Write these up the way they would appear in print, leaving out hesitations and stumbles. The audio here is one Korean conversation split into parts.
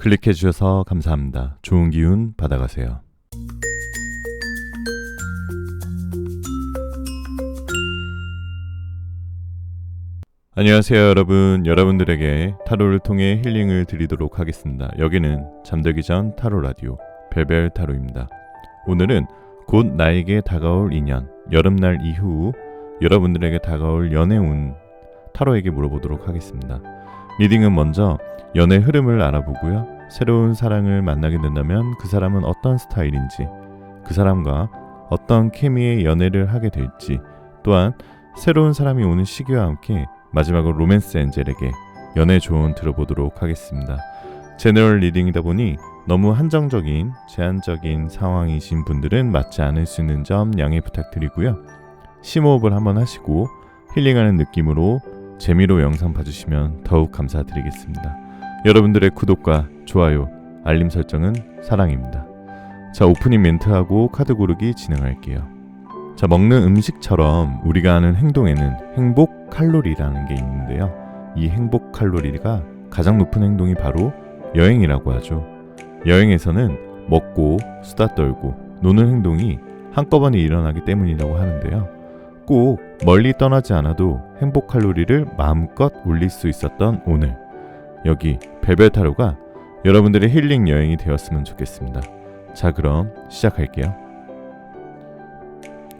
클릭해 주셔서 감사합니다. 좋은 기운 받아가세요. 안녕하세요 여러분. 여러분들에게 타로를 통해 힐링을 드리도록 하겠습니다. 여기는 잠들기 전 타로 라디오 별별 타로입니다. 오늘은 곧 나에게 다가올 인연, 여름날 이후 여러분들에게 다가올 연애운 타로에게 물어보도록 하겠습니다. 리딩은 먼저 연애 흐름을 알아보고요. 새로운 사랑을 만나게 된다면 그 사람은 어떤 스타일인지, 그 사람과 어떤 케미의 연애를 하게 될지, 또한 새로운 사람이 오는 시기와 함께 마지막으로 로맨스 엔젤에게 연애 조언 들어보도록 하겠습니다. 제너럴 리딩이다 보니 너무 한정적인, 제한적인 상황이신 분들은 맞지 않을 수 있는 점 양해 부탁드리고요. 심호흡을 한번 하시고 힐링하는 느낌으로 재미로 영상 봐주시면 더욱 감사드리겠습니다. 여러분들의 구독과 좋아요, 알림 설정은 사랑입니다. 자, 오프닝 멘트하고 카드 고르기 진행할게요. 자, 먹는 음식처럼 우리가 하는 행동에는 행복 칼로리라는 게 있는데요. 이 행복 칼로리가 가장 높은 행동이 바로 여행이라고 하죠. 여행에서는 먹고 수다 떨고 노는 행동이 한꺼번에 일어나기 때문이라고 하는데요. 꼭 멀리 떠나지 않아도 행복 칼로리를 마음껏 올릴 수 있었던 오늘, 여기 별별 타로가 여러분들의 힐링 여행이 되었으면 좋겠습니다. 자, 그럼 시작할게요.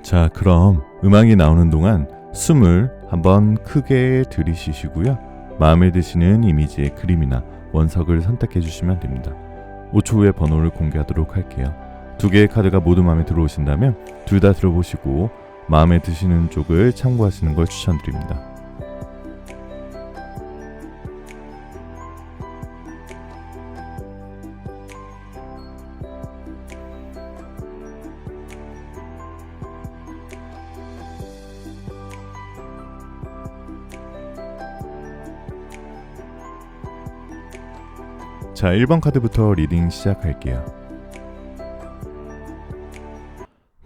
자, 그럼 음악이 나오는 동안 숨을 한번 크게 들이쉬시고요. 마음에 드시는 이미지의 그림이나 원석을 선택해 주시면 됩니다. 5초 후에 번호를 공개하도록 할게요. 두 개의 카드가 모두 마음에 들어오신다면 둘 다 들어보시고 마음에 드시는 쪽을 참고하시는 걸 추천드립니다. 자, 1번 카드부터 리딩 시작할게요.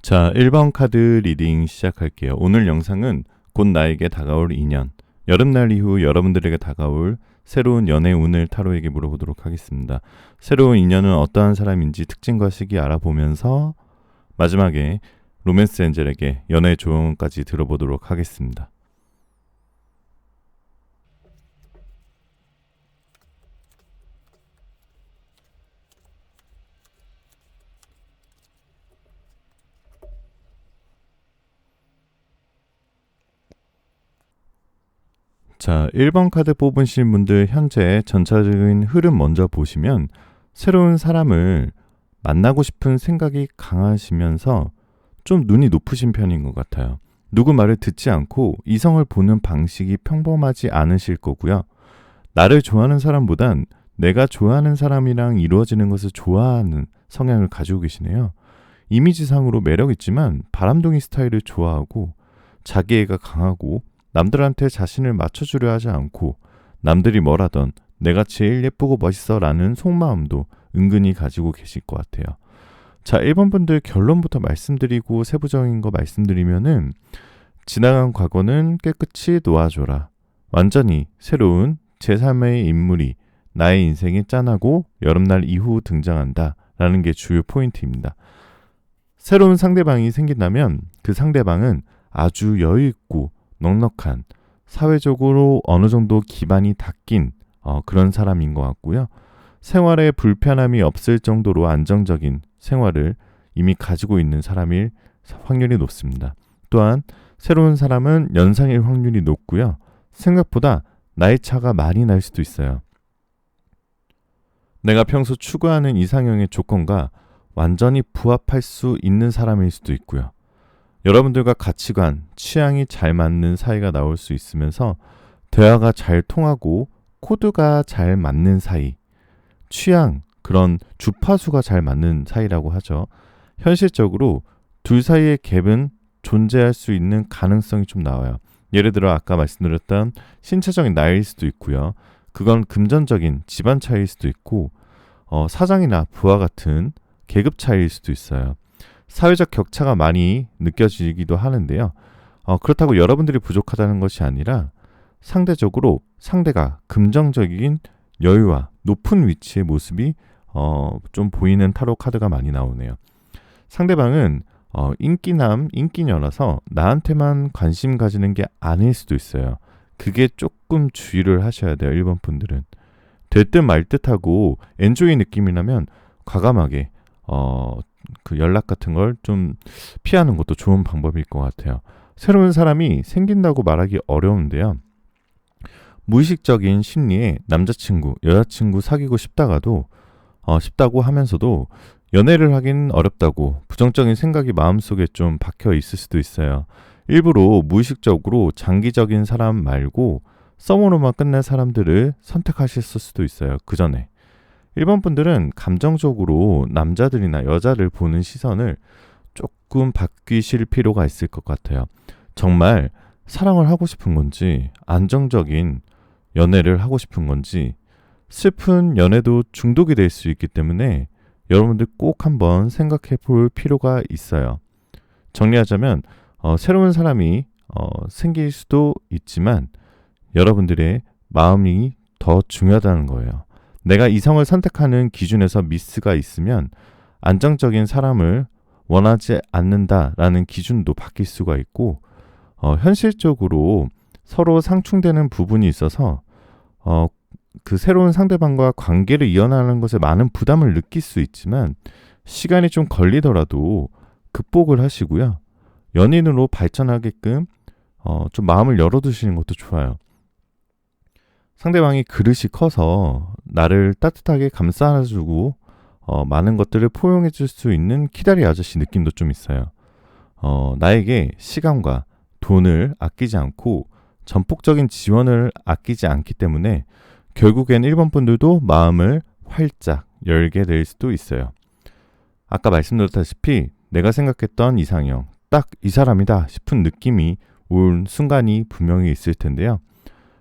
자, 1번 카드 리딩 시작할게요. 오늘 영상은 곧 나에게 다가올 인연, 여름날 이후 여러분들에게 다가올 새로운 연애 운을 타로에게 물어보도록 하겠습니다. 새로운 인연은 어떠한 사람인지 특징과 시기 알아보면서 마지막에 로맨스 엔젤에게 연애 조언까지 들어보도록 하겠습니다. 자, 1번 카드 뽑으신 분들 현재 전체적인 흐름 먼저 보시면 새로운 사람을 만나고 싶은 생각이 강하시면서 좀 눈이 높으신 편인 것 같아요. 누구 말을 듣지 않고 이성을 보는 방식이 평범하지 않으실 거고요. 나를 좋아하는 사람보단 내가 좋아하는 사람이랑 이루어지는 것을 좋아하는 성향을 가지고 계시네요. 이미지상으로 매력 있지만 바람둥이 스타일을 좋아하고 자기애가 강하고 남들한테 자신을 맞춰주려 하지 않고 남들이 뭐라던 내가 제일 예쁘고 멋있어 라는 속마음도 은근히 가지고 계실 것 같아요. 자, 1번 분들 결론부터 말씀드리고 세부적인 거 말씀드리면은 지나간 과거는 깨끗이 놓아줘라. 완전히 새로운 제3의 인물이 나의 인생에 짠하고 여름날 이후 등장한다 라는 게 주요 포인트입니다. 새로운 상대방이 생긴다면 그 상대방은 아주 여유있고 넉넉한, 사회적으로 어느 정도 기반이 닦인 그런 사람인 것 같고요. 생활에 불편함이 없을 정도로 안정적인 생활을 이미 가지고 있는 사람일 확률이 높습니다. 또한 새로운 사람은 연상일 확률이 높고요. 생각보다 나이 차가 많이 날 수도 있어요. 내가 평소 추구하는 이상형의 조건과 완전히 부합할 수 있는 사람일 수도 있고요. 여러분들과 가치관, 취향이 잘 맞는 사이가 나올 수 있으면서 대화가 잘 통하고 코드가 잘 맞는 사이, 취향, 그런 주파수가 잘 맞는 사이라고 하죠. 현실적으로 둘 사이의 갭은 존재할 수 있는 가능성이 좀 나와요. 예를 들어 아까 말씀드렸던 신체적인 나이일 수도 있고요. 그건 금전적인 집안 차이일 수도 있고 사장이나 부하 같은 계급 차이일 수도 있어요. 사회적 격차가 많이 느껴지기도 하는데요. 그렇다고 여러분들이 부족하다는 것이 아니라 상대적으로 상대가 긍정적인 여유와 높은 위치의 모습이 좀 보이는 타로 카드가 많이 나오네요. 상대방은 인기남, 인기녀라서 나한테만 관심 가지는 게 아닐 수도 있어요. 그게 조금 주의를 하셔야 돼요. 1번 분들은. 될 듯 말 듯하고 엔조이 느낌이라면 과감하게 그 연락 같은 걸 좀 피하는 것도 좋은 방법일 것 같아요. 새로운 사람이 생긴다고 말하기 어려운데요. 무의식적인 심리에 남자친구, 여자친구 사귀고 싶다고 하면서도 연애를 하긴 어렵다고 부정적인 생각이 마음속에 좀 박혀 있을 수도 있어요. 일부러 무의식적으로 장기적인 사람 말고 썸으로만 끝낼 사람들을 선택하셨을 수도 있어요. 그 전에. 1번 분들은 감정적으로 남자들이나 여자를 보는 시선을 조금 바뀌실 필요가 있을 것 같아요. 정말 사랑을 하고 싶은 건지, 안정적인 연애를 하고 싶은 건지, 슬픈 연애도 중독이 될 수 있기 때문에 여러분들 꼭 한번 생각해 볼 필요가 있어요. 정리하자면 새로운 사람이 생길 수도 있지만 여러분들의 마음이 더 중요하다는 거예요. 내가 이성을 선택하는 기준에서 미스가 있으면 안정적인 사람을 원하지 않는다라는 기준도 바뀔 수가 있고 현실적으로 서로 상충되는 부분이 있어서 그 새로운 상대방과 관계를 이어나가는 것에 많은 부담을 느낄 수 있지만 시간이 좀 걸리더라도 극복을 하시고요. 연인으로 발전하게끔 좀 마음을 열어두시는 것도 좋아요. 상대방이 그릇이 커서 나를 따뜻하게 감싸주고 많은 것들을 포용해 줄 수 있는 키다리 아저씨 느낌도 좀 있어요. 나에게 시간과 돈을 아끼지 않고 전폭적인 지원을 아끼지 않기 때문에 결국엔 1번 분들도 마음을 활짝 열게 될 수도 있어요. 아까 말씀드렸다시피 내가 생각했던 이상형, 딱 이 사람이다 싶은 느낌이 온 순간이 분명히 있을 텐데요.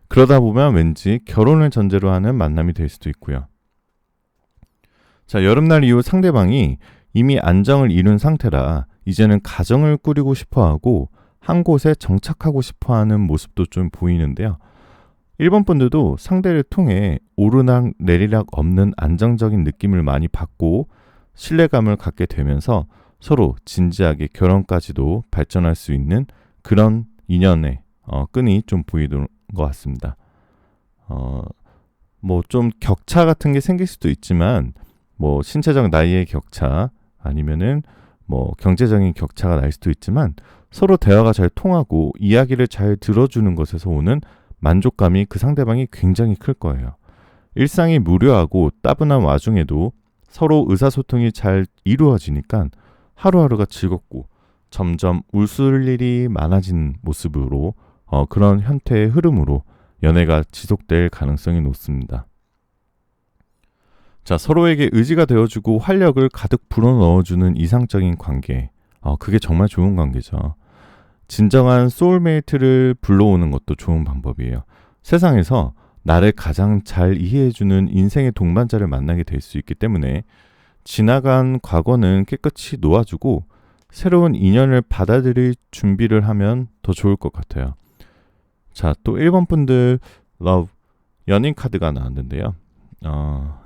그러다 보면 왠지 결혼을 전제로 하는 만남이 될 수도 있고요. 자, 여름날 이후 상대방이 이미 안정을 이룬 상태라 이제는 가정을 꾸리고 싶어하고 한 곳에 정착하고 싶어하는 모습도 좀 보이는데요. 1번 분들도 상대를 통해 오르락 내리락 없는 안정적인 느낌을 많이 받고 신뢰감을 갖게 되면서 서로 진지하게 결혼까지도 발전할 수 있는 그런 인연의 끈이 좀 보이는 것 같습니다. 뭐 좀 격차 같은 게 생길 수도 있지만 뭐 신체적 나이의 격차 아니면은 뭐 경제적인 격차가 날 수도 있지만 서로 대화가 잘 통하고 이야기를 잘 들어주는 것에서 오는 만족감이 그 상대방이 굉장히 클 거예요. 일상이 무료하고 따분한 와중에도 서로 의사소통이 잘 이루어지니까 하루하루가 즐겁고 점점 웃을 일이 많아진 모습으로 그런 형태의 흐름으로 연애가 지속될 가능성이 높습니다. 자, 서로에게 의지가 되어주고 활력을 가득 불어넣어주는 이상적인 관계. 그게 정말 좋은 관계죠. 진정한 소울메이트를 불러오는 것도 좋은 방법이에요. 세상에서 나를 가장 잘 이해해주는 인생의 동반자를 만나게 될 수 있기 때문에 지나간 과거는 깨끗이 놓아주고 새로운 인연을 받아들일 준비를 하면 더 좋을 것 같아요. 자, 또 1번 분들 러브 연인 카드가 나왔는데요.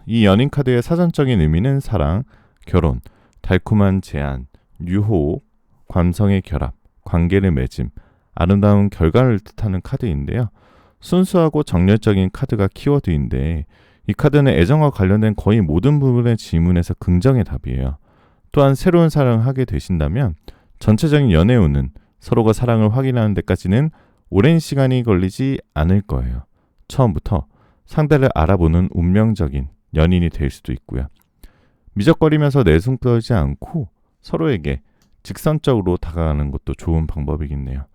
이 연인 카드의 사전적인 의미는 사랑, 결혼, 달콤한 제안, 유혹, 감성의 결합, 관계를 맺음, 아름다운 결과를 뜻하는 카드인데요. 순수하고 정열적인 카드가 키워드인데 이 카드는 애정과 관련된 거의 모든 부분의 질문에서 긍정의 답이에요. 또한 새로운 사랑을 하게 되신다면 전체적인 연애운은 서로가 사랑을 확인하는 데까지는 오랜 시간이 걸리지 않을 거예요. 처음부터 상대를 알아보는 운명적인 연인이 될 수도 있고요. 미적거리면서 내숭 떨지 않고 서로에게 직선적으로 다가가는 것도 좋은 방법이겠네요.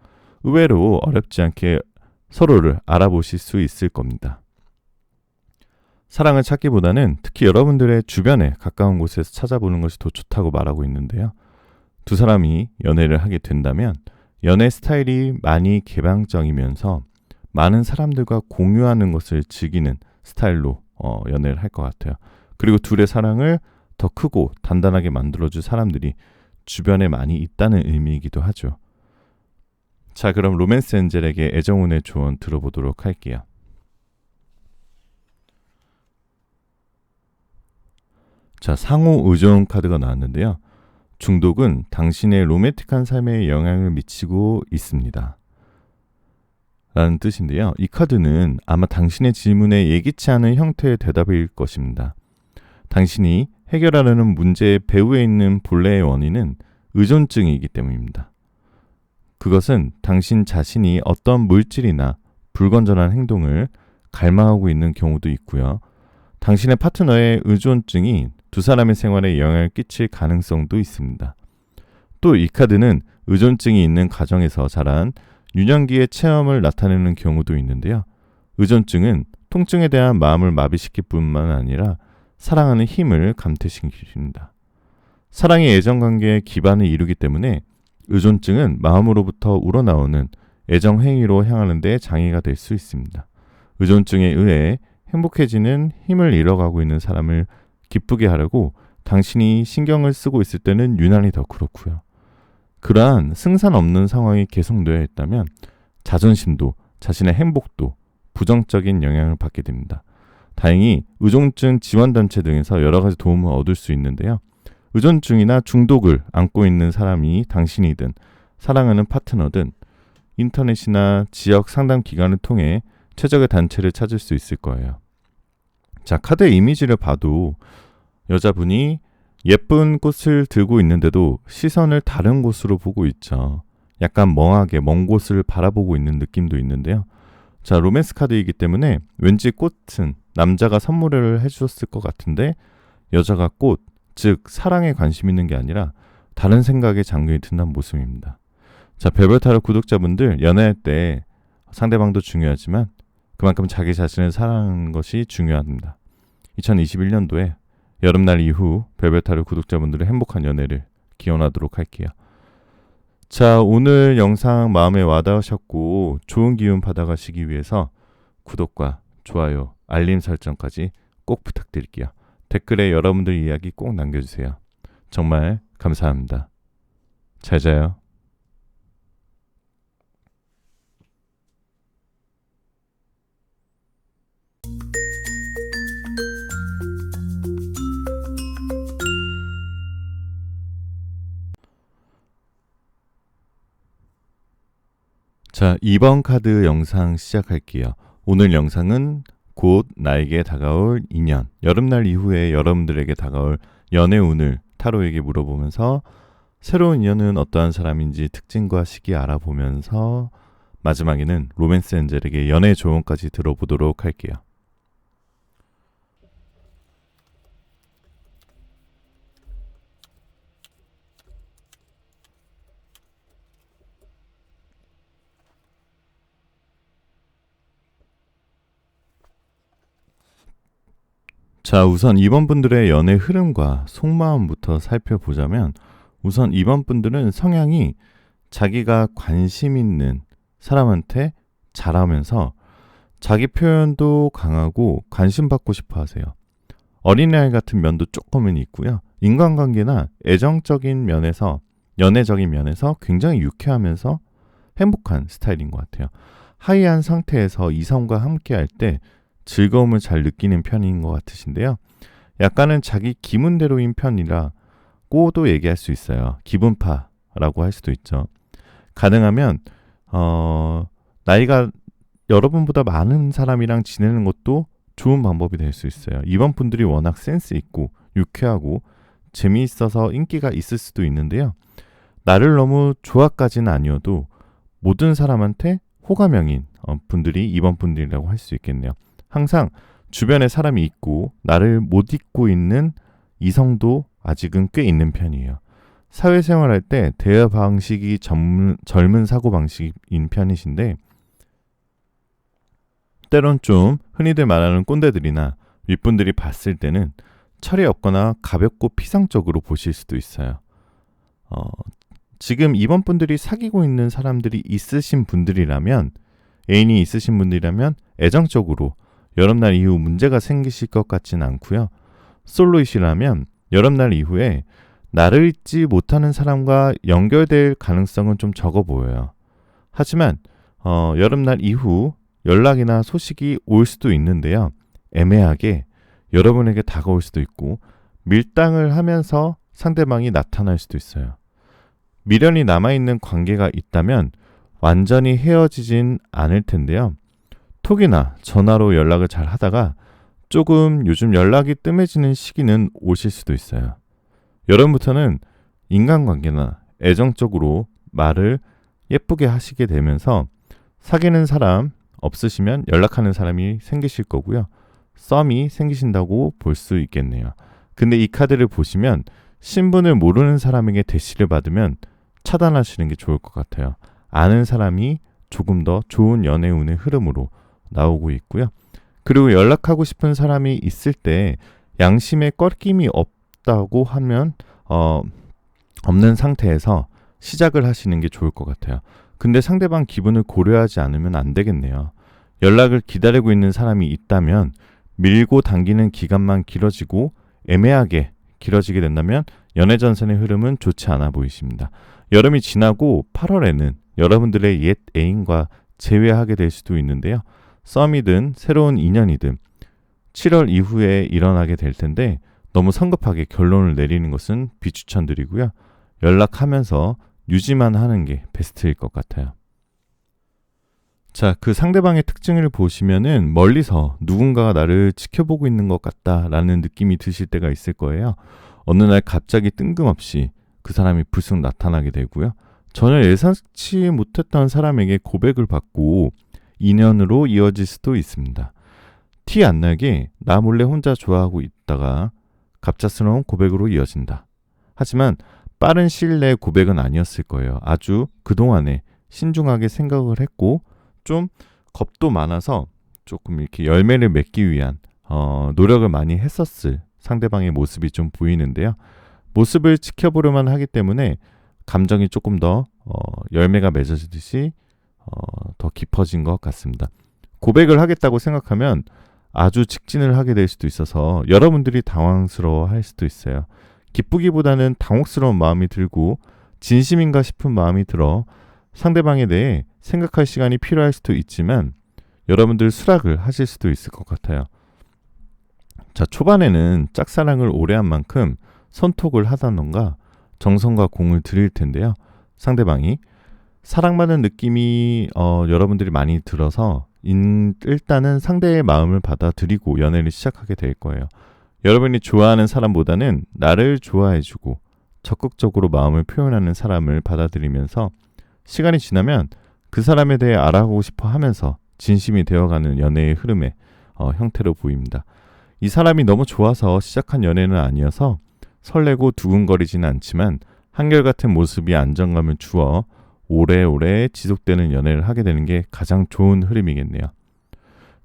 의외로 어렵지 않게 서로를 알아보실 수 있을 겁니다. 사랑을 찾기보다는 특히 여러분들의 주변에 가까운 곳에서 찾아보는 것이 더 좋다고 말하고 있는데요. 두 사람이 연애를 하게 된다면 연애 스타일이 많이 개방적이면서 많은 사람들과 공유하는 것을 즐기는 스타일로 연애를 할 것 같아요. 그리고 둘의 사랑을 더 크고 단단하게 만들어줄 사람들이 주변에 많이 있다는 의미이기도 하죠. 자, 그럼 로맨스 엔젤에게 애정운의 조언 들어보도록 할게요. 자, 상호 의존 카드가 나왔는데요. 중독은 당신의 로맨틱한 삶에 영향을 미치고 있습니다. 라는 뜻인데요. 이 카드는 아마 당신의 질문에 예기치 않은 형태의 대답일 것입니다. 당신이 해결하려는 문제의 배후에 있는 본래의 원인은 의존증이기 때문입니다. 그것은 당신 자신이 어떤 물질이나 불건전한 행동을 갈망하고 있는 경우도 있고요. 당신의 파트너의 의존증이 두 사람의 생활에 영향을 끼칠 가능성도 있습니다. 또 이 카드는 의존증이 있는 가정에서 자란 유년기의 체험을 나타내는 경우도 있는데요. 의존증은 통증에 대한 마음을 마비시킬 뿐만 아니라 사랑하는 힘을 감퇴시킵니다. 사랑의 애정관계에 기반을 이루기 때문에 의존증은 마음으로부터 우러나오는 애정 행위로 향하는 데 장애가 될 수 있습니다. 의존증에 의해 행복해지는 힘을 잃어가고 있는 사람을 기쁘게 하려고 당신이 신경을 쓰고 있을 때는 유난히 더 그렇고요. 그러한 승산 없는 상황이 계속되어 있다면 자존심도 자신의 행복도 부정적인 영향을 받게 됩니다. 다행히 의존증 지원단체 등에서 여러 가지 도움을 얻을 수 있는데요. 의존증이나 중독을 안고 있는 사람이 당신이든 사랑하는 파트너든 인터넷이나 지역 상담 기관을 통해 최적의 단체를 찾을 수 있을 거예요. 자, 카드의 이미지를 봐도 여자분이 예쁜 꽃을 들고 있는데도 시선을 다른 곳으로 보고 있죠. 약간 멍하게 먼 곳을 바라보고 있는 느낌도 있는데요. 자, 로맨스 카드이기 때문에 왠지 꽃은 남자가 선물을 해주었을 것 같은데 여자가 꽃, 즉 사랑에 관심 있는 게 아니라 다른 생각에 잠겨 든다는 모습입니다. 자, 별별타로 구독자분들, 연애할 때 상대방도 중요하지만 그만큼 자기 자신을 사랑하는 것이 중요합니다. 2021년도에 여름날 이후 별별타로 구독자분들의 행복한 연애를 기원하도록 할게요. 자, 오늘 영상 마음에 와닿으셨고 좋은 기운 받아가시기 위해서 구독과 좋아요, 알림 설정까지 꼭 부탁드릴게요. 댓글에 여러분들 이야기 꼭 남겨주세요. 정말 감사합니다. 잘 자요. 자, 2번 카드 영상 시작할게요. 오늘 영상은 곧 나에게 다가올 인연, 여름날 이후에 여러분들에게 다가올 연애 운을 타로에게 물어보면서 새로운 인연은 어떠한 사람인지 특징과 시기 알아보면서 마지막에는 로맨스 엔젤에게 연애 조언까지 들어보도록 할게요. 자, 우선 2번 분들의 연애 흐름과 속마음부터 살펴보자면 우선 2번 분들은 성향이 자기가 관심 있는 사람한테 잘하면서 자기 표현도 강하고 관심 받고 싶어 하세요. 어린아이 같은 면도 조금은 있고요. 인간관계나 애정적인 면에서, 연애적인 면에서 굉장히 유쾌하면서 행복한 스타일인 것 같아요. 하이한 상태에서 이성과 함께 할 때 즐거움을 잘 느끼는 편인 것 같으신데요. 약간은 자기 기분대로인 편이라고도 얘기할 수 있어요. 기분파라고 할 수도 있죠. 가능하면 나이가 여러분보다 많은 사람이랑 지내는 것도 좋은 방법이 될 수 있어요. 이번 분들이 워낙 센스 있고 유쾌하고 재미있어서 인기가 있을 수도 있는데요. 나를 너무 좋아까지는 아니어도 모든 사람한테 호감형인 분들이 이번 분들이라고 할 수 있겠네요. 항상 주변에 사람이 있고 나를 못 잊고 있는 이성도 아직은 꽤 있는 편이에요. 사회생활할 때 대화 방식이 젊은 사고방식인 편이신데 때론 좀 흔히들 말하는 꼰대들이나 윗분들이 봤을 때는 철이 없거나 가볍고 피상적으로 보실 수도 있어요. 지금 이번 분들이 사귀고 있는 사람들이 있으신 분들이라면, 애인이 있으신 분들이라면 애정적으로 여름날 이후 문제가 생기실 것 같지는 않고요. 솔로이시라면 여름날 이후에 나를 잊지 못하는 사람과 연결될 가능성은 좀 적어 보여요. 하지만 여름날 이후 연락이나 소식이 올 수도 있는데요. 애매하게 여러분에게 다가올 수도 있고 밀당을 하면서 상대방이 나타날 수도 있어요. 미련이 남아있는 관계가 있다면 완전히 헤어지진 않을 텐데요. 톡이나 전화로 연락을 잘 하다가 조금 요즘 연락이 뜸해지는 시기는 오실 수도 있어요. 여름부터는 인간관계나 애정적으로 말을 예쁘게 하시게 되면서 사귀는 사람 없으시면 연락하는 사람이 생기실 거고요. 썸이 생기신다고 볼 수 있겠네요. 근데 이 카드를 보시면 신분을 모르는 사람에게 대시를 받으면 차단하시는 게 좋을 것 같아요. 아는 사람이 조금 더 좋은 연애 운의 흐름으로 나오고 있고요. 그리고 연락하고 싶은 사람이 있을 때 양심에 꺼림이 없다고 하면 없는 상태에서 시작을 하시는 게 좋을 것 같아요. 근데 상대방 기분을 고려하지 않으면 안 되겠네요. 연락을 기다리고 있는 사람이 있다면 밀고 당기는 기간만 길어지고 애매하게 길어지게 된다면 연애 전선의 흐름은 좋지 않아 보이십니다. 여름이 지나고 8월에는 여러분들의 옛 애인과 재회하게 될 수도 있는데요. 썸이든 새로운 인연이든 7월 이후에 일어나게 될 텐데 너무 성급하게 결론을 내리는 것은 비추천드리고요. 연락하면서 유지만 하는 게 베스트일 것 같아요. 자, 그 상대방의 특징을 보시면은 멀리서 누군가가 나를 지켜보고 있는 것 같다라는 느낌이 드실 때가 있을 거예요. 어느 날 갑자기 뜬금없이 그 사람이 불쑥 나타나게 되고요. 전혀 예상치 못했던 사람에게 고백을 받고 인연으로 이어질 수도 있습니다. 티 안 나게 나 몰래 혼자 좋아하고 있다가 갑작스러운 고백으로 이어진다. 하지만 빠른 시일 내의 고백은 아니었을 거예요. 아주 그동안에 신중하게 생각을 했고 좀 겁도 많아서 조금 이렇게 열매를 맺기 위한 노력을 많이 했었을 상대방의 모습이 좀 보이는데요. 모습을 지켜보려만 하기 때문에 감정이 조금 더 열매가 맺어지듯이 더 깊어진 것 같습니다. 고백을 하겠다고 생각하면 아주 직진을 하게 될 수도 있어서 여러분들이 당황스러워 할 수도 있어요. 기쁘기보다는 당혹스러운 마음이 들고 진심인가 싶은 마음이 들어 상대방에 대해 생각할 시간이 필요할 수도 있지만 여러분들 수락을 하실 수도 있을 것 같아요. 자, 초반에는 짝사랑을 오래 한 만큼 선톡을 하다던가 정성과 공을 들일 텐데요. 상대방이 사랑받는 느낌이 여러분들이 많이 들어서 일단은 상대의 마음을 받아들이고 연애를 시작하게 될 거예요. 여러분이 좋아하는 사람보다는 나를 좋아해주고 적극적으로 마음을 표현하는 사람을 받아들이면서 시간이 지나면 그 사람에 대해 알아보고 싶어 하면서 진심이 되어가는 연애의 흐름의 형태로 보입니다. 이 사람이 너무 좋아서 시작한 연애는 아니어서 설레고 두근거리지는 않지만 한결같은 모습이 안정감을 주어 오래오래 지속되는 연애를 하게 되는 게 가장 좋은 흐름이겠네요.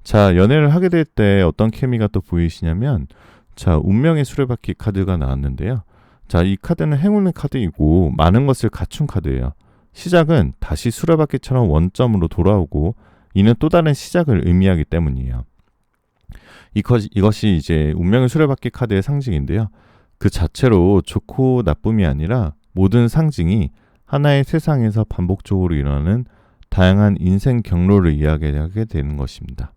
자, 연애를 하게 될 때 어떤 케미가 또 보이시냐면 자, 운명의 수레바퀴 카드가 나왔는데요. 자, 이 카드는 행운의 카드이고 많은 것을 갖춘 카드예요. 시작은 다시 수레바퀴처럼 원점으로 돌아오고 이는 또 다른 시작을 의미하기 때문이에요. 이것이 이제 운명의 수레바퀴 카드의 상징인데요. 그 자체로 좋고 나쁨이 아니라 모든 상징이 하나의 세상에서 반복적으로 일어나는 다양한 인생 경로를 이야기하게 되는 것입니다.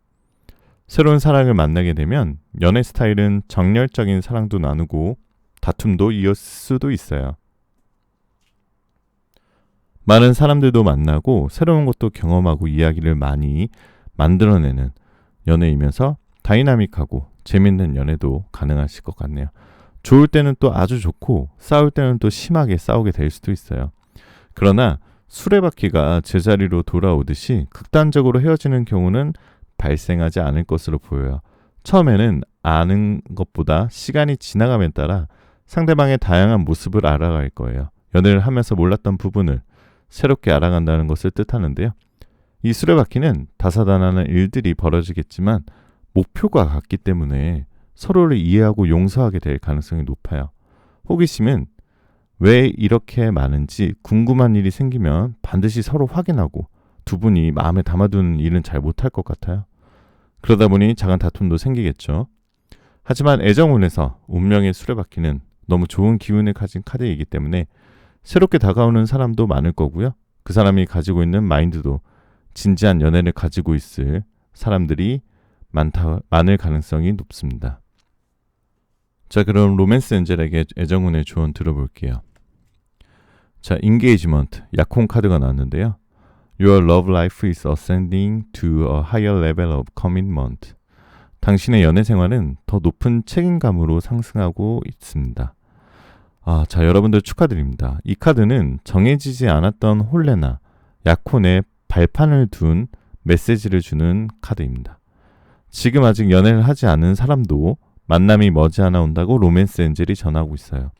새로운 사랑을 만나게 되면 연애 스타일은 정열적인 사랑도 나누고 다툼도 이었을 수도 있어요. 많은 사람들도 만나고 새로운 것도 경험하고 이야기를 많이 만들어내는 연애이면서 다이나믹하고 재밌는 연애도 가능하실 것 같네요. 좋을 때는 또 아주 좋고 싸울 때는 또 심하게 싸우게 될 수도 있어요. 그러나 수레바퀴가 제자리로 돌아오듯이 극단적으로 헤어지는 경우는 발생하지 않을 것으로 보여요. 처음에는 아는 것보다 시간이 지나감에 따라 상대방의 다양한 모습을 알아갈 거예요. 연애를 하면서 몰랐던 부분을 새롭게 알아간다는 것을 뜻하는데요. 이 수레바퀴는 다사다난한 일들이 벌어지겠지만 목표가 같기 때문에 서로를 이해하고 용서하게 될 가능성이 높아요. 호기심은 왜 이렇게 많은지 궁금한 일이 생기면 반드시 서로 확인하고 두 분이 마음에 담아두는 일은 잘 못할 것 같아요. 그러다 보니 작은 다툼도 생기겠죠. 하지만 애정운에서 운명의 수레바퀴는 너무 좋은 기운을 가진 카드이기 때문에 새롭게 다가오는 사람도 많을 거고요. 그 사람이 가지고 있는 마인드도 진지한 연애를 가지고 있을 사람들이 많을 가능성이 높습니다. 자, 그럼 로맨스 엔젤에게 애정운의 조언 들어볼게요. 자, 인게이지먼트 약혼 카드가 나왔는데요. Your love life is ascending to a higher level of commitment. 당신의 연애 생활은 더 높은 책임감으로 상승하고 있습니다. 자, 여러분들 축하드립니다. 이 카드는 정해지지 않았던 혼례나 약혼에 발판을 둔 메시지를 주는 카드입니다. 지금 아직 연애를 하지 않은 사람도 만남이 머지않아 온다고 로맨스 엔젤이 전하고 있어요.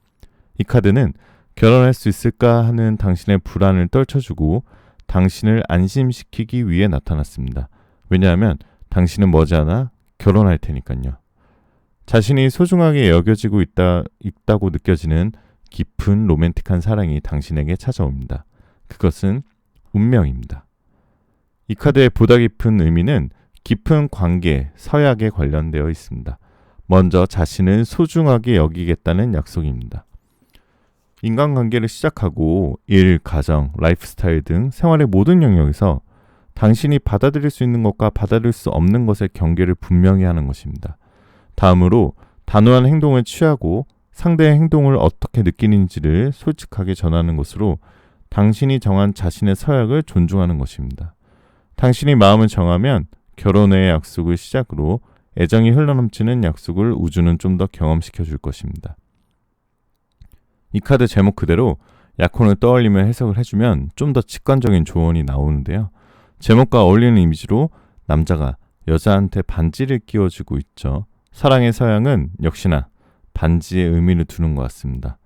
이 카드는 결혼할 수 있을까 하는 당신의 불안을 떨쳐주고 당신을 안심시키기 위해 나타났습니다. 왜냐하면 당신은 머지않아 결혼할 테니까요. 자신이 소중하게 여겨지고 있다고 느껴지는 깊은 로맨틱한 사랑이 당신에게 찾아옵니다. 그것은 운명입니다. 이 카드의 보다 깊은 의미는 깊은 관계, 서약에 관련되어 있습니다. 먼저 자신을 소중하게 여기겠다는 약속입니다. 인간관계를 시작하고 일, 가정, 라이프스타일 등 생활의 모든 영역에서 당신이 받아들일 수 있는 것과 받아들일 수 없는 것의 경계를 분명히 하는 것입니다. 다음으로 단호한 행동을 취하고 상대의 행동을 어떻게 느끼는지를 솔직하게 전하는 것으로 당신이 정한 자신의 서약을 존중하는 것입니다. 당신이 마음을 정하면 결혼의 약속을 시작으로 애정이 흘러넘치는 약속을 우주는 좀 더 경험시켜 줄 것입니다. 이 카드 제목 그대로 약혼을 떠올리며 해석을 해주면 좀 더 직관적인 조언이 나오는데요. 제목과 어울리는 이미지로 남자가 여자한테 반지를 끼워주고 있죠. 사랑의 서양은 역시나 반지의 의미를 두는 것 같습니다.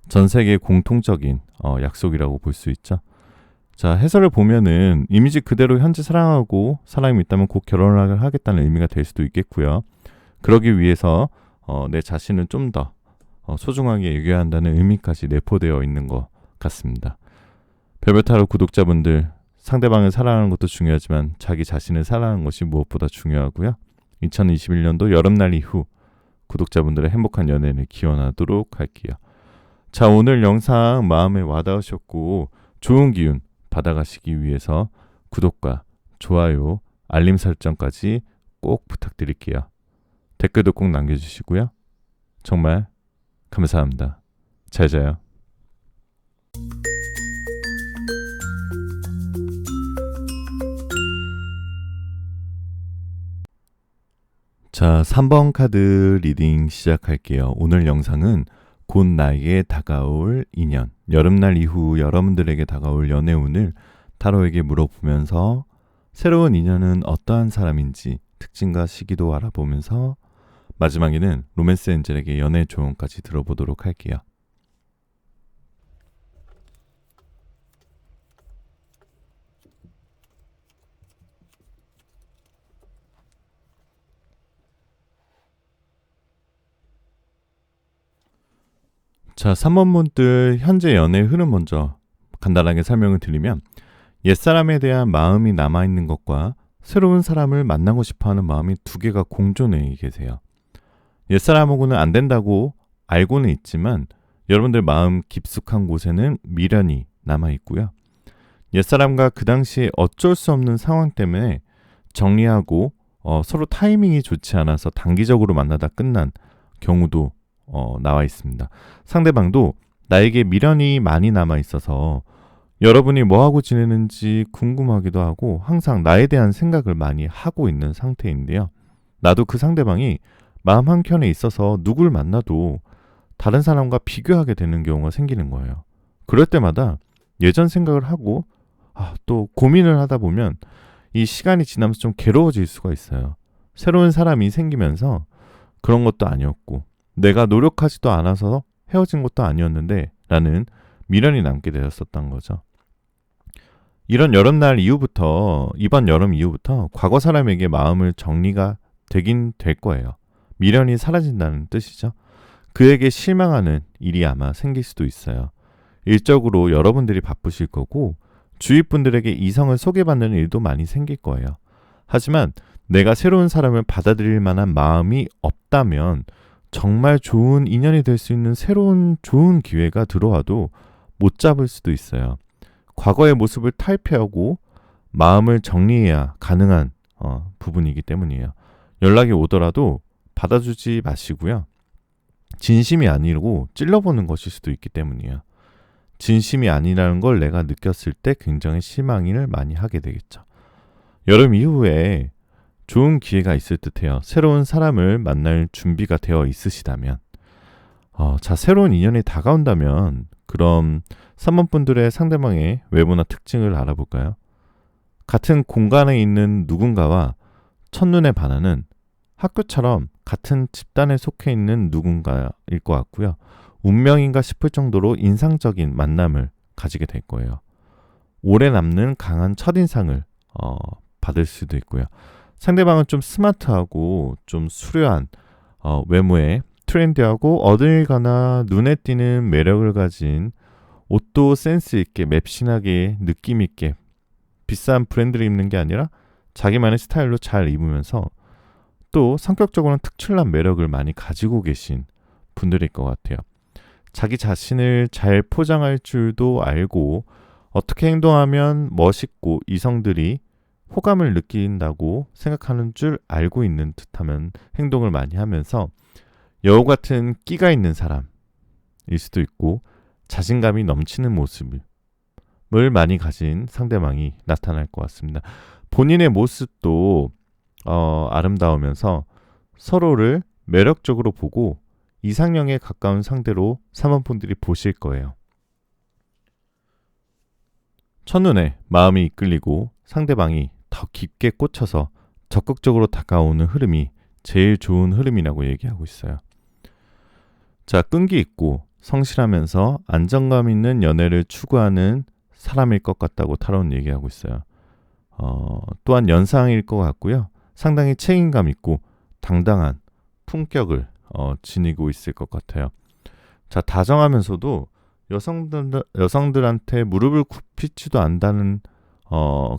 전 세계 공통적인 약속이라고 볼 수 있죠. 자, 해설을 보면은 이미지 그대로 현재 사랑하고 사람이 있다면 곧 결혼을 하겠다는 의미가 될 수도 있겠고요. 그러기 위해서 내 자신을 좀 더 소중하게 여겨야 한다는 의미까지 내포되어 있는 것 같습니다. 별별타로 구독자분들, 상대방을 사랑하는 것도 중요하지만 자기 자신을 사랑하는 것이 무엇보다 중요하고요. 2021년도 여름날 이후 구독자분들의 행복한 연애를 기원하도록 할게요. 자, 오늘 영상 마음에 와닿으셨고 좋은 기운 받아가시기 위해서 구독과 좋아요, 알림 설정까지 꼭 부탁드릴게요. 댓글도 꼭 남겨주시고요. 정말 감사합니다. 잘 자요. 자, 3번 카드 리딩 시작할게요. 오늘 영상은 곧 나에게 다가올 인연, 여름날 이후 여러분들에게 다가올 연애운을 타로에게 물어보면서 새로운 인연은 어떠한 사람인지 특징과 시기도 알아보면서 마지막에는 로맨스 엔젤에게 연애 조언까지 들어보도록 할게요. 자, 3번 분들 현재 연애의 흐름 먼저 간단하게 설명을 드리면 옛사람에 대한 마음이 남아있는 것과 새로운 사람을 만나고 싶어하는 마음이 두 개가 공존해 계세요. 옛사람하고는 안 된다고 알고는 있지만 여러분들 마음 깊숙한 곳에는 미련이 남아있고요. 옛사람과 그 당시에 어쩔 수 없는 상황 때문에 정리하고 서로 타이밍이 좋지 않아서 단기적으로 만나다 끝난 경우도 나와 있습니다. 상대방도 나에게 미련이 많이 남아 있어서 여러분이 뭐하고 지내는지 궁금하기도 하고 항상 나에 대한 생각을 많이 하고 있는 상태인데요. 나도 그 상대방이 마음 한켠에 있어서 누굴 만나도 다른 사람과 비교하게 되는 경우가 생기는 거예요. 그럴 때마다 예전 생각을 하고 또 고민을 하다 보면 이 시간이 지나면서 좀 괴로워질 수가 있어요. 새로운 사람이 생기면서 그런 것도 아니었고 내가 노력하지도 않아서 헤어진 것도 아니었는데 라는 미련이 남게 되었었던 거죠. 이번 여름 이후부터 과거 사람에게 마음을 정리가 되긴 될 거예요. 미련이 사라진다는 뜻이죠. 그에게 실망하는 일이 아마 생길 수도 있어요. 일적으로 여러분들이 바쁘실 거고 주위 분들에게 이성을 소개받는 일도 많이 생길 거예요. 하지만 내가 새로운 사람을 받아들일 만한 마음이 없다면 정말 좋은 인연이 될 수 있는 새로운 좋은 기회가 들어와도 못 잡을 수도 있어요. 과거의 모습을 탈피하고 마음을 정리해야 가능한 부분이기 때문이에요. 연락이 오더라도 받아주지 마시고요. 진심이 아니고 찔러보는 것일 수도 있기 때문이에요. 진심이 아니라는 걸 내가 느꼈을 때 굉장히 실망을 많이 하게 되겠죠. 여름 이후에 좋은 기회가 있을 듯해요. 새로운 사람을 만날 준비가 되어 있으시다면, 자, 새로운 인연이 다가온다면 그럼 3번 분들의 상대방의 외모나 특징을 알아볼까요? 같은 공간에 있는 누군가와 첫눈에 반하는 학교처럼 같은 집단에 속해 있는 누군가일 것 같고요. 운명인가 싶을 정도로 인상적인 만남을 가지게 될 거예요. 오래 남는 강한 첫인상을 받을 수도 있고요. 상대방은 좀 스마트하고 좀 수려한 외모에 트렌디하고 어딜 가나 눈에 띄는 매력을 가진, 옷도 센스 있게 맵신하게 느낌 있게 비싼 브랜드를 입는 게 아니라 자기만의 스타일로 잘 입으면서 또 성격적으로는 특출난 매력을 많이 가지고 계신 분들일 것 같아요. 자기 자신을 잘 포장할 줄도 알고 어떻게 행동하면 멋있고 이성들이 호감을 느낀다고 생각하는 줄 알고 있는 듯하면 행동을 많이 하면서 여우 같은 끼가 있는 사람일 수도 있고 자신감이 넘치는 모습을 많이 가진 상대방이 나타날 것 같습니다. 본인의 모습도 아름다우면서 서로를 매력적으로 보고 이상형에 가까운 상대로 3번 분들이 보실 거예요. 첫눈에 마음이 이끌리고 상대방이 더 깊게 꽂혀서 적극적으로 다가오는 흐름이 제일 좋은 흐름이라고 얘기하고 있어요. 자, 끈기 있고 성실하면서 안정감 있는 연애를 추구하는 사람일 것 같다고 타로는 얘기하고 있어요. 또한 연상일 것 같고요. 상당히 책임감 있고 당당한 품격을 지니고 있을 것 같아요. 자, 다정하면서도 여성들한테 무릎을 굽히지도 않다는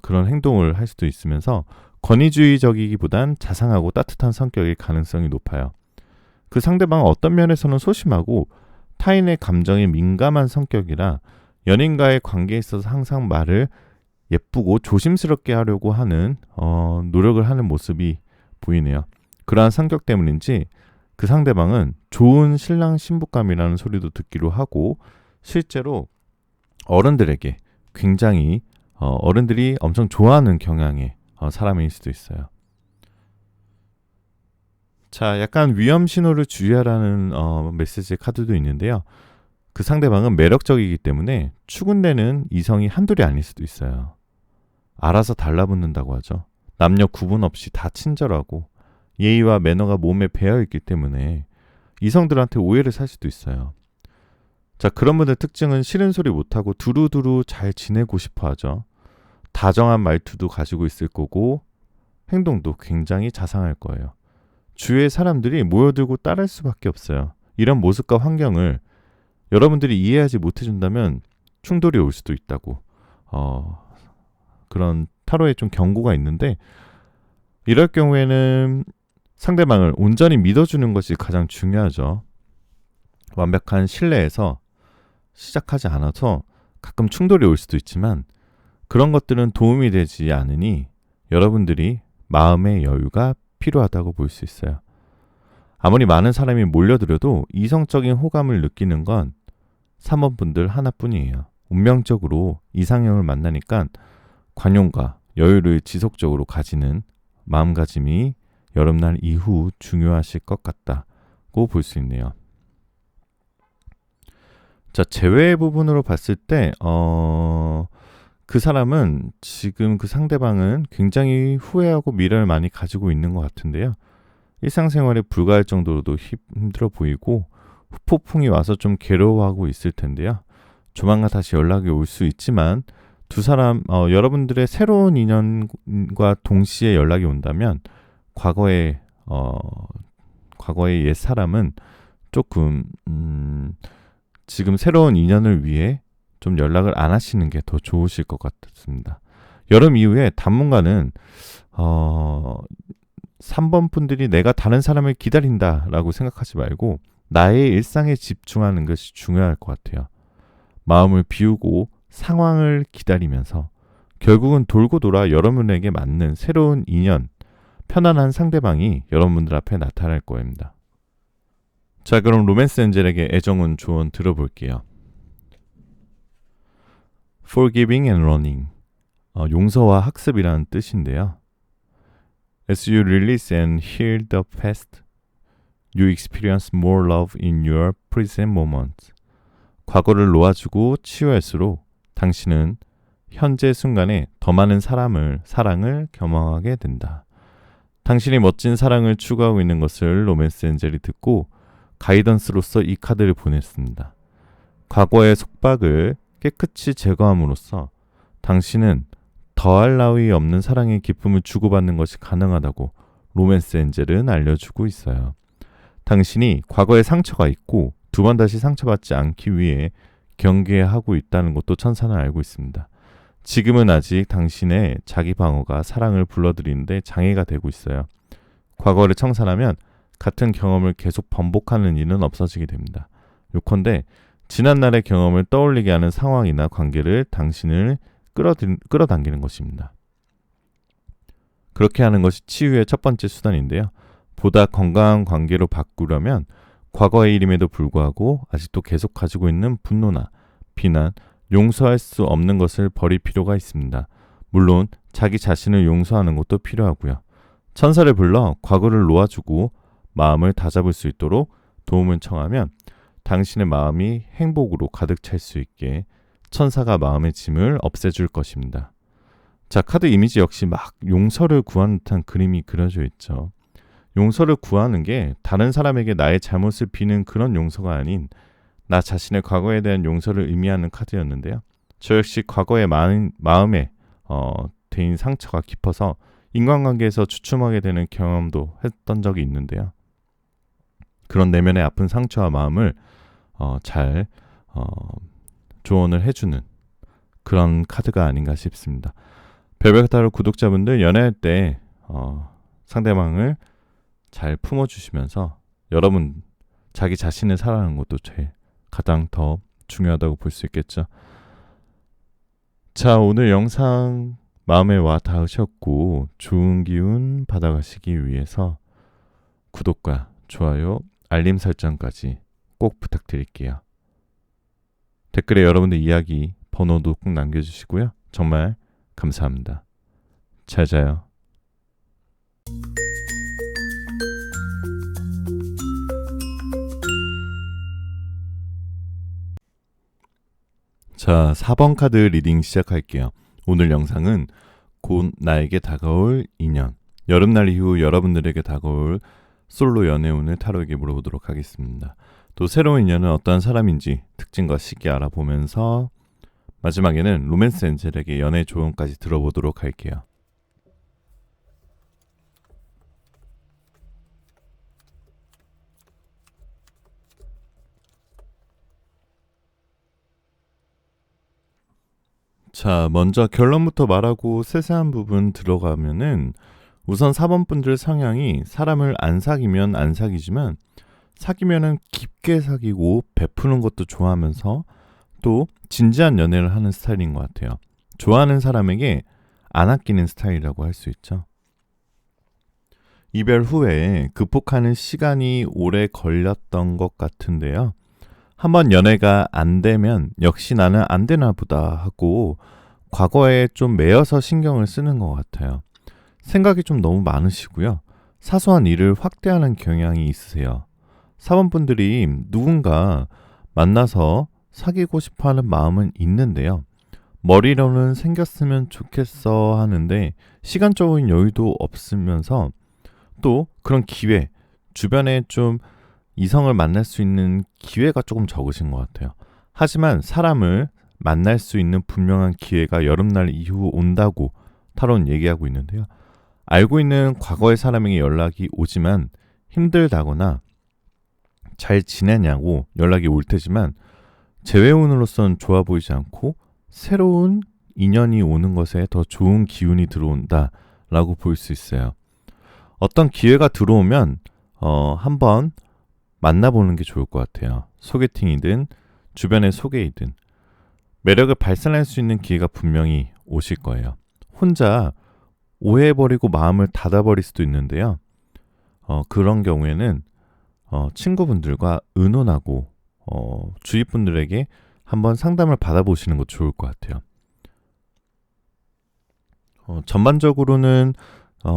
그런 행동을 할 수도 있으면서 권위주의적이기보단 자상하고 따뜻한 성격일 가능성이 높아요. 그 상대방은 어떤 면에서는 소심하고 타인의 감정에 민감한 성격이라 연인과의 관계에 있어서 항상 말을 예쁘고 조심스럽게 하려고 하는 노력을 하는 모습이 보이네요. 그러한 성격 때문인지 그 상대방은 좋은 신랑 신부감이라는 소리도 듣기로 하고 실제로 어른들에게 굉장히 어른들이 엄청 좋아하는 경향의 사람일 수도 있어요. 자, 약간 위험 신호를 주의하라는 메시지 카드도 있는데요. 그 상대방은 매력적이기 때문에 추근되는 이성이 한둘이 아닐 수도 있어요. 알아서 달라붙는다고 하죠. 남녀 구분 없이 다 친절하고 예의와 매너가 몸에 배어있기 때문에 이성들한테 오해를 살 수도 있어요. 자, 그런 분들 특징은 싫은 소리 못하고 두루두루 잘 지내고 싶어 하죠. 다정한 말투도 가지고 있을 거고 행동도 굉장히 자상할 거예요. 주위의 사람들이 모여들고 따를 수밖에 없어요. 이런 모습과 환경을 여러분들이 이해하지 못해준다면 충돌이 올 수도 있다고 그런 타로에 좀 경고가 있는데, 이럴 경우에는 상대방을 온전히 믿어주는 것이 가장 중요하죠. 완벽한 신뢰에서 시작하지 않아서 가끔 충돌이 올 수도 있지만 그런 것들은 도움이 되지 않으니 여러분들이 마음의 여유가 필요하다고 볼 수 있어요. 아무리 많은 사람이 몰려들어도 이성적인 호감을 느끼는 건 3번 분들 하나뿐이에요. 운명적으로 이상형을 만나니까 관용과 여유를 지속적으로 가지는 마음가짐이 여름날 이후 중요하실 것 같다고 볼 수 있네요. 자, 제외 부분으로 봤을 때 그 사람은 지금 그 상대방은 굉장히 후회하고 미련을 많이 가지고 있는 것 같은데요. 일상생활에 불과할 정도로도 힘들어 보이고 후폭풍이 와서 좀 괴로워하고 있을 텐데요. 조만간 다시 연락이 올 수 있지만 두 사람 여러분들의 새로운 인연과 동시에 연락이 온다면 과거의 옛 사람은 조금 지금 새로운 인연을 위해 좀 연락을 안 하시는 게 더 좋으실 것 같습니다. 여름 이후에 당분간은 3번 분들이 내가 다른 사람을 기다린다라고 생각하지 말고 나의 일상에 집중하는 것이 중요할 것 같아요. 마음을 비우고 상황을 기다리면서 결국은 돌고 돌아 여러분에게 맞는 새로운 인연, 편안한 상대방이 여러분들 앞에 나타날 겁니다. 자, 그럼 로맨스 엔젤에게 애정은 조언 들어볼게요. Forgiving and learning. 용서와 학습이라는 뜻인데요. As you release and heal the past, you experience more love in your present moment. 과거를 놓아주고 치유할수록 당신은 현재 순간에 더 많은 사랑을 경험하게 된다. 당신이 멋진 사랑을 추구하고 있는 것을 로맨스 엔젤이 듣고 가이던스로서 이 카드를 보냈습니다. 과거의 속박을 깨끗이 제거함으로써 당신은 더할 나위 없는 사랑의 기쁨을 주고받는 것이 가능하다고 로맨스 엔젤은 알려주고 있어요. 당신이 과거에 상처가 있고 두 번 다시 상처받지 않기 위해 경계하고 있다는 것도 천사는 알고 있습니다. 지금은 아직 당신의 자기 방어가 사랑을 불러들이는데 장애가 되고 있어요. 과거를 청산하면 같은 경험을 계속 반복하는 일은 없어지게 됩니다. 요컨대 지난날의 경험을 떠올리게 하는 상황이나 관계를 당신을 끌어당기는 것입니다. 그렇게 하는 것이 치유의 첫 번째 수단인데요. 보다 건강한 관계로 바꾸려면 과거의 일임에도 불구하고 아직도 계속 가지고 있는 분노나 비난, 용서할 수 없는 것을 버릴 필요가 있습니다. 물론 자기 자신을 용서하는 것도 필요하고요. 천사를 불러 과거를 놓아주고 마음을 다잡을 수 있도록 도움을 청하면 당신의 마음이 행복으로 가득 찰 수 있게 천사가 마음의 짐을 없애줄 것입니다. 자, 카드 이미지 역시 막 용서를 구하는 듯한 그림이 그려져 있죠. 용서를 구하는 게 다른 사람에게 나의 잘못을 비는 그런 용서가 아닌 나 자신의 과거에 대한 용서를 의미하는 카드였는데요. 저 역시 과거의 마음에 대인 상처가 깊어서 인간관계에서 주춤하게 되는 경험도 했던 적이 있는데요. 그런 내면의 아픈 상처와 마음을 잘 조언을 해주는 그런 카드가 아닌가 싶습니다. 별별타로 구독자분들 연애할 때 상대방을 잘 품어주시면서 여러분 자기 자신을 사랑하는 것도 가장 더 중요하다고 볼 수 있겠죠. 자, 오늘 영상 마음에 와 닿으셨고 좋은 기운 받아가시기 위해서 구독과 좋아요, 알림 설정까지 꼭 부탁드릴게요. 댓글에 여러분들 이야기, 번호도 꼭 남겨주시고요. 정말 감사합니다. 잘 자요. 자, 4번 카드 리딩 시작할게요. 오늘 영상은 곧 나에게 다가올 인연, 여름날 이후 여러분들에게 다가올 솔로 연애운을 타로에게 물어보도록 하겠습니다. 또 새로운 인연은 어떠한 사람인지 특징과 시기 알아보면서 마지막에는 로맨스 엔젤에게 연애 조언까지 들어보도록 할게요. 자, 먼저 결론부터 말하고 세세한 부분 들어가면은 우선 4번 분들 성향이 사람을 안 사귀면 안 사귀지만 사귀면은 깊게 사귀고 베푸는 것도 좋아하면서 또 진지한 연애를 하는 스타일인 것 같아요. 좋아하는 사람에게 안 아끼는 스타일이라고 할 수 있죠. 이별 후에 극복하는 시간이 오래 걸렸던 것 같은데요. 한번 연애가 안 되면 역시 나는 안 되나 보다 하고 과거에 좀 매여서 신경을 쓰는 것 같아요. 생각이 좀 너무 많으시고요. 사소한 일을 확대하는 경향이 있으세요. 4번 분들이 누군가 만나서 사귀고 싶어하는 마음은 있는데요. 머리로는 생겼으면 좋겠어 하는데 시간적인 여유도 없으면서 또 그런 기회, 주변에 좀 이성을 만날 수 있는 기회가 조금 적으신 것 같아요. 하지만 사람을 만날 수 있는 분명한 기회가 여름날 이후 온다고 타로는 얘기하고 있는데요. 알고 있는 과거의 사람에게 연락이 오지만 힘들다거나 잘 지내냐고 연락이 올 테지만 재회운으로서는 좋아 보이지 않고 새로운 인연이 오는 것에 더 좋은 기운이 들어온다라고 볼 수 있어요. 어떤 기회가 들어오면 한번 만나보는 게 좋을 것 같아요. 소개팅이든 주변의 소개이든 매력을 발산할 수 있는 기회가 분명히 오실 거예요. 혼자 오해해버리고 마음을 닫아버릴 수도 있는데요. 그런 경우에는 친구분들과 의논하고 주위 분들에게 한번 상담을 받아보시는 것도 좋을 것 같아요. 전반적으로는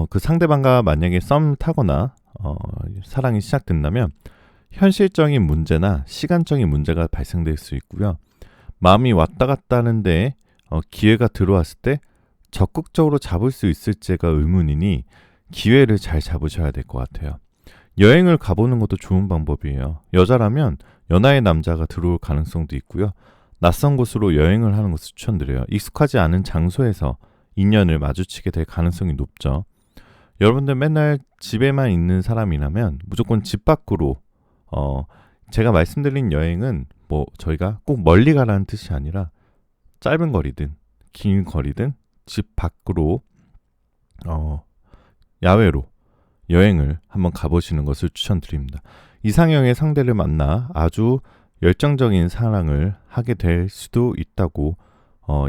그 상대방과 만약에 썸을 타거나 사랑이 시작된다면 현실적인 문제나 시간적인 문제가 발생될 수 있고요. 마음이 왔다 갔다 하는데 기회가 들어왔을 때 적극적으로 잡을 수 있을지가 의문이니 기회를 잘 잡으셔야 될 것 같아요. 여행을 가보는 것도 좋은 방법이에요. 여자라면 연하의 남자가 들어올 가능성도 있고요. 낯선 곳으로 여행을 하는 것을 추천드려요. 익숙하지 않은 장소에서 인연을 마주치게 될 가능성이 높죠. 여러분들 맨날 집에만 있는 사람이라면 무조건 집 밖으로 제가 말씀드린 여행은 뭐 저희가 꼭 멀리 가라는 뜻이 아니라 짧은 거리든 긴 거리든 집 밖으로 야외로 여행을 한번 가보시는 것을 추천드립니다. 이상형의 상대를 만나 아주 열정적인 사랑을 하게 될 수도 있다고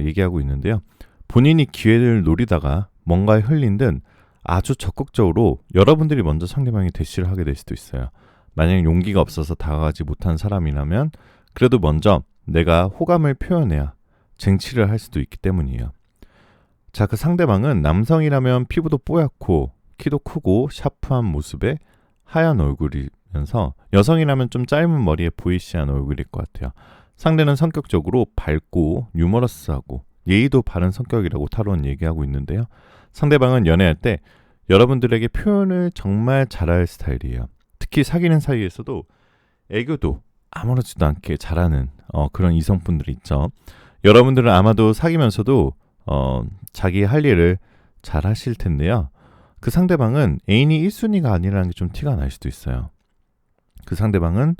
얘기하고 있는데요. 본인이 기회를 노리다가 뭔가에 흘린 듯 아주 적극적으로 여러분들이 먼저 상대방이 대시를 하게 될 수도 있어요. 만약 용기가 없어서 다가가지 못한 사람이라면 그래도 먼저 내가 호감을 표현해야 쟁취를 할 수도 있기 때문이에요. 자, 그 상대방은 남성이라면 피부도 뽀얗고 키도 크고 샤프한 모습에 하얀 얼굴이면서 여성이라면 좀 짧은 머리에 보이시한 얼굴일 것 같아요. 상대는 성격적으로 밝고 유머러스하고 예의도 바른 성격이라고 타로는 얘기하고 있는데요. 상대방은 연애할 때 여러분들에게 표현을 정말 잘할 스타일이에요. 특히 사귀는 사이에서도 애교도 아무렇지도 않게 잘하는 그런 이성분들이 있죠. 여러분들은 아마도 사귀면서도 자기 할 일을 잘 하실 텐데요. 그 상대방은 애인이 1순위가 아니라는 게 좀 티가 날 수도 있어요. 그 상대방은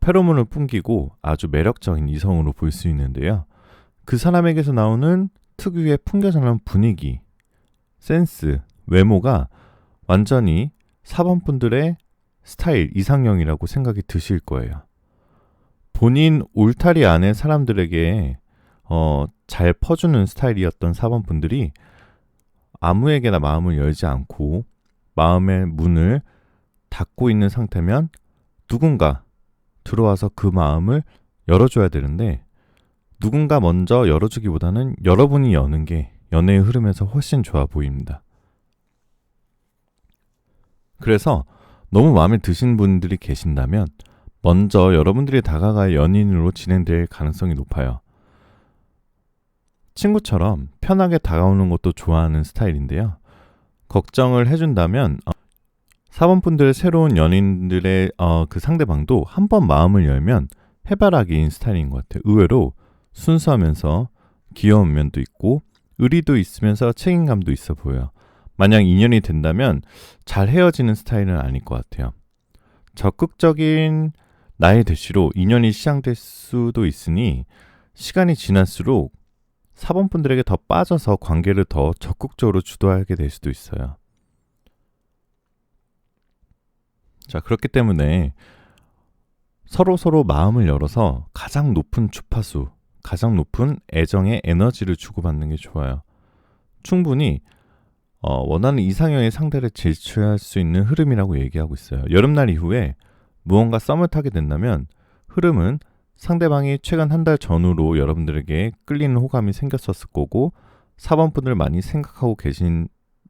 페로몬을 뿜기고 아주 매력적인 이성으로 볼 수 있는데요. 그 사람에게서 나오는 특유의 풍겨자는 분위기, 센스, 외모가 완전히 4번 분들의 스타일, 이상형이라고 생각이 드실 거예요. 본인 울타리 안에 사람들에게 잘 퍼주는 스타일이었던 4번 분들이 아무에게나 마음을 열지 않고 마음의 문을 닫고 있는 상태면 누군가 들어와서 그 마음을 열어줘야 되는데 누군가 먼저 열어주기보다는 여러분이 여는 게 연애의 흐름에서 훨씬 좋아 보입니다. 그래서 너무 마음에 드신 분들이 계신다면 먼저 여러분들이 다가갈 연인으로 진행될 가능성이 높아요. 친구처럼 편하게 다가오는 것도 좋아하는 스타일인데요. 걱정을 해준다면 4번 분들의 새로운 연인들의 그 상대방도 한번 마음을 열면 해바라기인 스타일인 것 같아요. 의외로 순수하면서 귀여운 면도 있고 의리도 있으면서 책임감도 있어 보여요. 만약 인연이 된다면 잘 헤어지는 스타일은 아닐 것 같아요. 적극적인 나의 대시로 인연이 시작될 수도 있으니 시간이 지날수록 4번 분들에게 더 빠져서 관계를 더 적극적으로 주도하게 될 수도 있어요. 자, 그렇기 때문에 서로 마음을 열어서 가장 높은 주파수, 가장 높은 애정의 에너지를 주고받는 게 좋아요. 충분히 원하는 이상형의 상대를 제출할 수 있는 흐름이라고 얘기하고 있어요. 여름날 이후에 무언가 썸을 타게 된다면 흐름은 상대방이 최근 한 달 전후로 여러분들에게 끌리는 호감이 생겼었을 거고 4번 분을 많이 생각하고 계신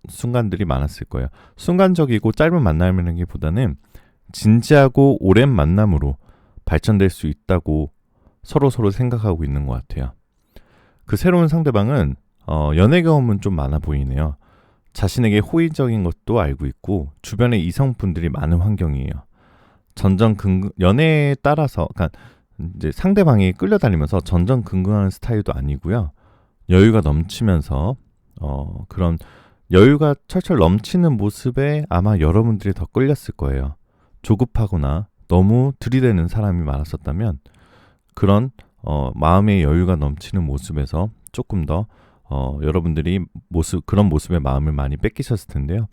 순간들이 많았을 거예요. 순간적이고 짧은 만남이라기보다는 진지하고 오랜 만남으로 발전될 수 있다고 서로 생각하고 있는 것 같아요. 그 새로운 상대방은 연애 경험은 좀 많아 보이네요. 자신에게 호의적인 것도 알고 있고 주변에 이성분들이 많은 환경이에요. 연애에 따라서 그러니까 이제 상대방이 끌려다니면서 전전긍긍하는 스타일도 아니고요. 여유가 넘치면서 그런 여유가 철철 넘치는 모습에 아마 여러분들이 더 끌렸을 거예요. 조급하거나 너무 들이대는 사람이 많았었다면 그런 마음의 여유가 넘치는 모습에서 조금 더 여러분들이 그런 모습의 마음을 많이 뺏기셨을 텐데요.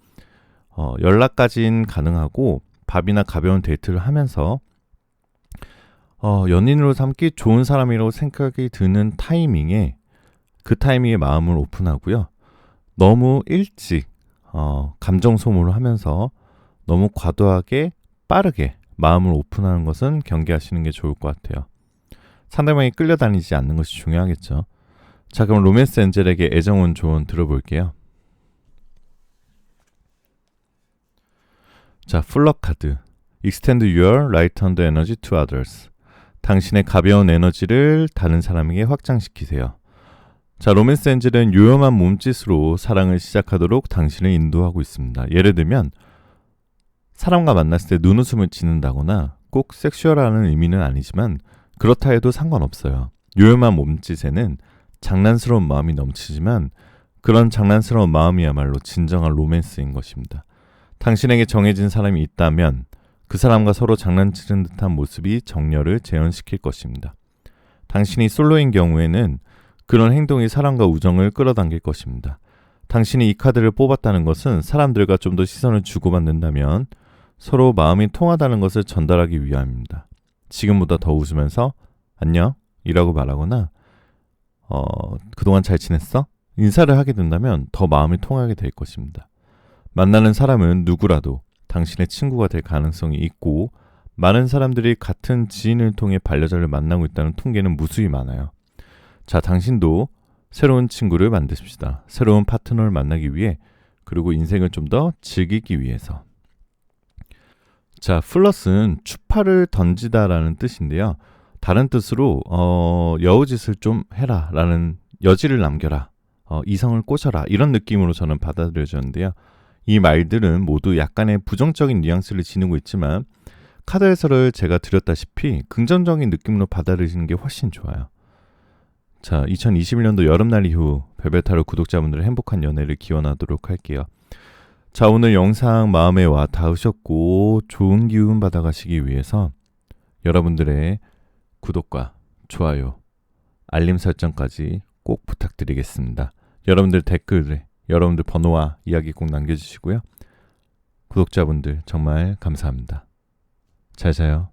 연락까지는 가능하고 밥이나 가벼운 데이트를 하면서 연인으로 삼기 좋은 사람이라고 생각이 드는 타이밍에 그 타이밍에 마음을 오픈하고요. 너무 일찍 감정 소모를 하면서 너무 과도하게 빠르게 마음을 오픈하는 것은 경계하시는 게 좋을 것 같아요. 상대방이 끌려다니지 않는 것이 중요하겠죠. 자, 그럼 로맨스 엔젤에게 애정운 조언 들어볼게요. 자, 플럭 카드. Extend your lightened energy to others. 당신의 가벼운 에너지를 다른 사람에게 확장시키세요. 자, 로맨스 엔젤은 요염한 몸짓으로 사랑을 시작하도록 당신을 인도하고 있습니다. 예를 들면 사람과 만났을 때 눈웃음을 짓는다거나 꼭 섹슈얼하는 의미는 아니지만 그렇다 해도 상관없어요. 요염한 몸짓에는 장난스러운 마음이 넘치지만 그런 장난스러운 마음이야말로 진정한 로맨스인 것입니다. 당신에게 정해진 사람이 있다면 그 사람과 서로 장난치는 듯한 모습이 정열을 재현시킬 것입니다. 당신이 솔로인 경우에는 그런 행동이 사랑과 우정을 끌어당길 것입니다. 당신이 이 카드를 뽑았다는 것은 사람들과 좀 더 시선을 주고받는다면 서로 마음이 통하다는 것을 전달하기 위함입니다. 지금보다 더 웃으면서 안녕? 이라고 말하거나 그동안 잘 지냈어? 인사를 하게 된다면 더 마음이 통하게 될 것입니다. 만나는 사람은 누구라도 당신의 친구가 될 가능성이 있고 많은 사람들이 같은 지인을 통해 반려자를 만나고 있다는 통계는 무수히 많아요. 자, 당신도 새로운 친구를 만드십시다. 새로운 파트너를 만나기 위해 그리고 인생을 좀 더 즐기기 위해서. 자, 플러스는 추파를 던지다라는 뜻인데요. 다른 뜻으로 여우짓을 좀 해라 라는 여지를 남겨라. 이성을 꼬셔라 이런 느낌으로 저는 받아들여졌는데요. 이 말들은 모두 약간의 부정적인 뉘앙스를 지니고 있지만 카드 해설을 제가 드렸다시피 긍정적인 느낌으로 받아들이시는 게 훨씬 좋아요. 자, 2021년도 여름날 이후 벨벳타로 구독자분들의 행복한 연애를 기원하도록 할게요. 자, 오늘 영상 마음에 와 닿으셨고 좋은 기운 받아가시기 위해서 여러분들의 구독과 좋아요, 알림 설정까지 꼭 부탁드리겠습니다. 여러분들 댓글에 여러분들 번호와 이야기 꼭 남겨주시고요. 구독자분들 정말 감사합니다. 잘 자요.